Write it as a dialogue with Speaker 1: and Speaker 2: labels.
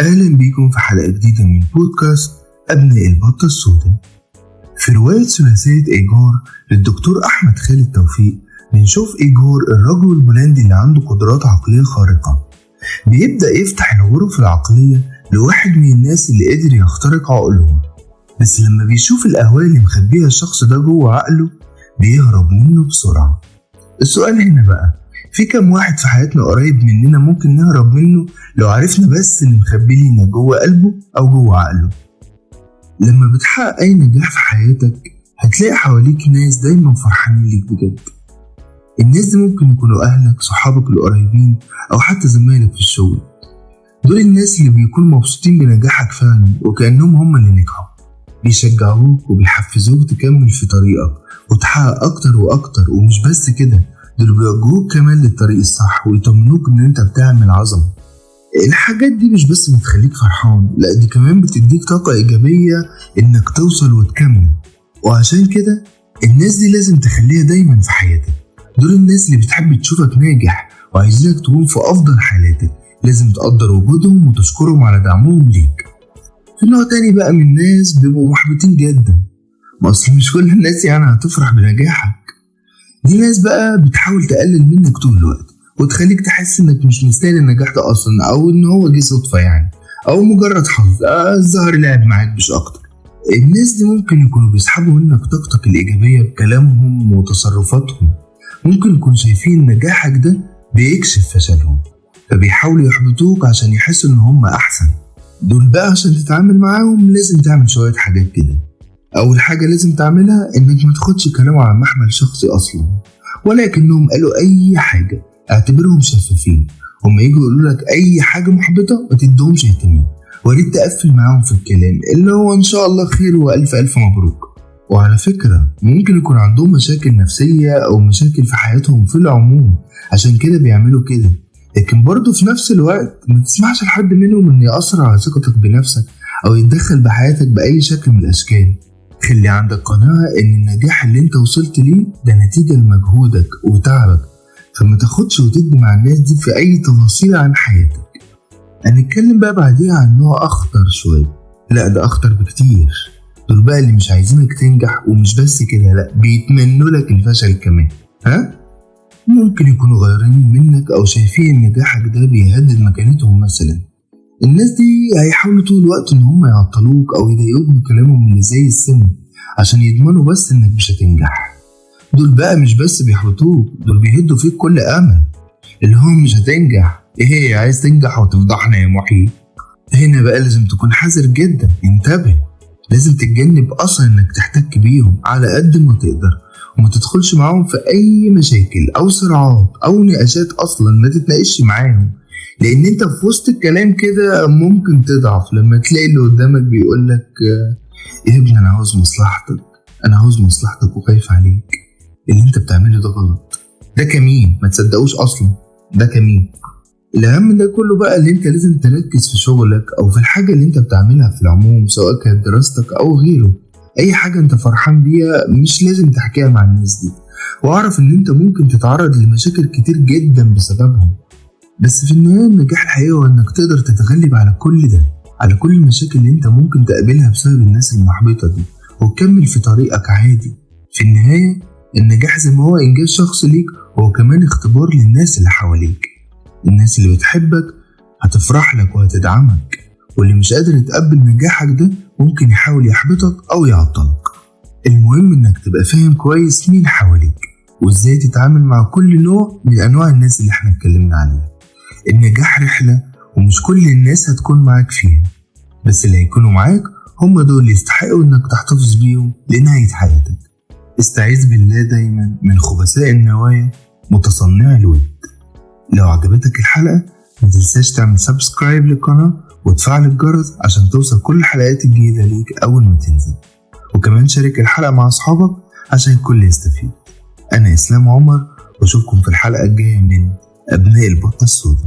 Speaker 1: أهلا بيكم في حلقة جديدة من بودكاست أبناء البطة السوداء. في رواية ثلاثية إيجور للدكتور أحمد خالد توفيق بنشوف إيجور الرجل البولندي اللي عنده قدرات عقلية خارقة، بيبدأ يفتح الغرف العقلية لواحد من الناس اللي قدر يخترق عقلهم، بس لما بيشوف الأهوال اللي مخبيها الشخص ده جوه عقله بيهرب منه بسرعة. السؤال هنا بقى، في كم واحد في حياتنا قريب مننا ممكن نهرب منه لو عرفنا بس اللي مخبي لنا جوه قلبه أو جوه عقله؟ لما بتحقق أي نجاح في حياتك هتلاقي حواليك ناس دايما فرحانين ليك بجد. الناس دي ممكن يكونوا أهلك، صحابك القريبين، أو حتى زمايلك في الشغل. دول الناس اللي بيكونوا مبسوطين بنجاحك فعلا وكأنهم هم اللي نجحوا، بيشجعوك وبيحفزوك تكمل في طريقك وتحقق أكتر وأكتر. ومش بس كده، دول بيوجهوك كمان للطريق الصح ويطمنوك إن أنت بتعمل عظمة. الحاجات دي مش بس بتخليك فرحان، لا دي كمان بتديك طاقة إيجابية إنك توصل وتكمل. وعشان كده الناس دي لازم تخليها دايما في حياتك. دول الناس اللي بتحب تشوفك ناجح وعايزينك تكون في أفضل حالاتك، لازم تقدر وجودهم وتشكرهم على دعمهم ليك. في نوع تاني بقى من الناس بيبقوا محبطين جدا، ما أصل مش كل الناس يعني هتفرح بنجاحك. دي ناس بقى بتحاول تقلل منك طول الوقت وتخليك تحس انك مش مستاهل النجاح ده اصلا، او ان هو جه صدفة يعني، او مجرد حظ الظهر لعب معاك مش اكتر. الناس دي ممكن يكونوا بيسحبوا منك طاقتك الايجابية بكلامهم وتصرفاتهم، ممكن يكونوا شايفين نجاحك ده بيكشف فشلهم فبيحاولوا يحبطوك عشان يحسوا ان هم احسن. دول بقى عشان تتعامل معاهم لازم تعمل شوية حاجات كده. اول حاجة لازم تعملها انك ما تاخدش كلامه على محمل شخصي اصلا، ولكنهم قالوا اي حاجة اعتبرهم شفافين. هم يجوا يقولوا لك اي حاجة محبطة ما تدهمش اهتمام، وريت تقفل معاهم في الكلام اللي هو ان شاء الله خير والف الف مبروك. وعلى فكرة ممكن يكون عندهم مشاكل نفسية او مشاكل في حياتهم في العموم، عشان كده بيعملوا كده. لكن برضو في نفس الوقت ما تسمعش لحد منهم ان يأثر على ثقتك بنفسك او يتدخل بحياتك بأي شكل من الاشكال. خلي عندك قناعة ان النجاح اللي انت وصلت ليه ده نتيجة لمجهودك وتعبك، فما تاخدش وتدي مع الناس دي في اي تفاصيل عن حياتك. هنتكلم بقى بعديها عن نوع اخطر شوية، لا ده اخطر بكتير. دول بقى اللي مش عايزينك تنجح، ومش بس كده لا بيتمنوا لك الفشل كمان. ممكن يكونوا غيرانين منك او شايفين ان نجاحك ده بيهدد مكانتهم مثلا. الناس دي هيحاولوا طول الوقت ان هم يعطلوك او يضايقوك بكلامهم اللي زي السم عشان يضمنوا بس انك مش هتنجح. دول بقى مش بس بيحبطوك، دول بيهدوا فيك كل امل، اللي هو مش هتنجح ايه، عايز تنجح وتفضحنا يا محي. هنا بقى لازم تكون حذر جدا، انتبه، لازم تتجنب اصلا انك تحتك بيهم على قد ما تقدر، وما تدخلش معاهم في اي مشاكل او صراعات او نقاشات، اصلا ما تتناقش معاهم، لان انت في وسط الكلام كده ممكن تضعف لما تلاقي اللي قدامك بيقولك يا ابني انا عاوز مصلحتك، انا عاوز مصلحتك وخايف عليك، اللي انت بتعمله ده غلط، ده كمين، ما تصدقوش اصلا، ده كمين. الاهم ده كله بقى اللي انت لازم تركز في شغلك او في الحاجة اللي انت بتعملها في العموم، سواء كانت دراستك او غيره. اي حاجة انت فرحان بيها مش لازم تحكيها مع الناس دي، واعرف ان انت ممكن تتعرض لمشاكل كتير جدا بسببهم. بس في النهاية النجاح الحقيقي هو انك تقدر تتغلب على كل ده، على كل المشاكل اللي انت ممكن تقابلها بسبب الناس المحبطة دي، وتكمل في طريقك عادي. في النهاية النجاح زي ما هو انجاز شخصي ليك، هو كمان اختبار للناس اللي حواليك. الناس اللي بتحبك هتفرح لك وهتدعمك، واللي مش قادر يتقبل نجاحك ده ممكن يحاول يحبطك او يعطلك. المهم انك تبقى فاهم كويس مين حواليك وازاي تتعامل مع كل نوع من انواع الناس اللي احنا اتكلمنا عليها. النجاح رحلة ومش كل الناس هتكون معاك فيها، بس اللي هيكونوا معاك هم دول اللي يستحقوا انك تحتفظ بيهم لنهاية حياتك. استعيذ بالله دايما من خبثاء النوايا متصنع الود. لو عجبتك الحلقة ما تنساش تعمل سبسكرايب للقناة وتفعل الجرس عشان توصل كل الحلقات الجديدة ليك أول ما تنزل، وكمان شارك الحلقة مع أصحابك عشان الكل يستفيد. أنا إسلام عمر، وأشوفكم في الحلقة الجاية من أبناء البطة السوداء.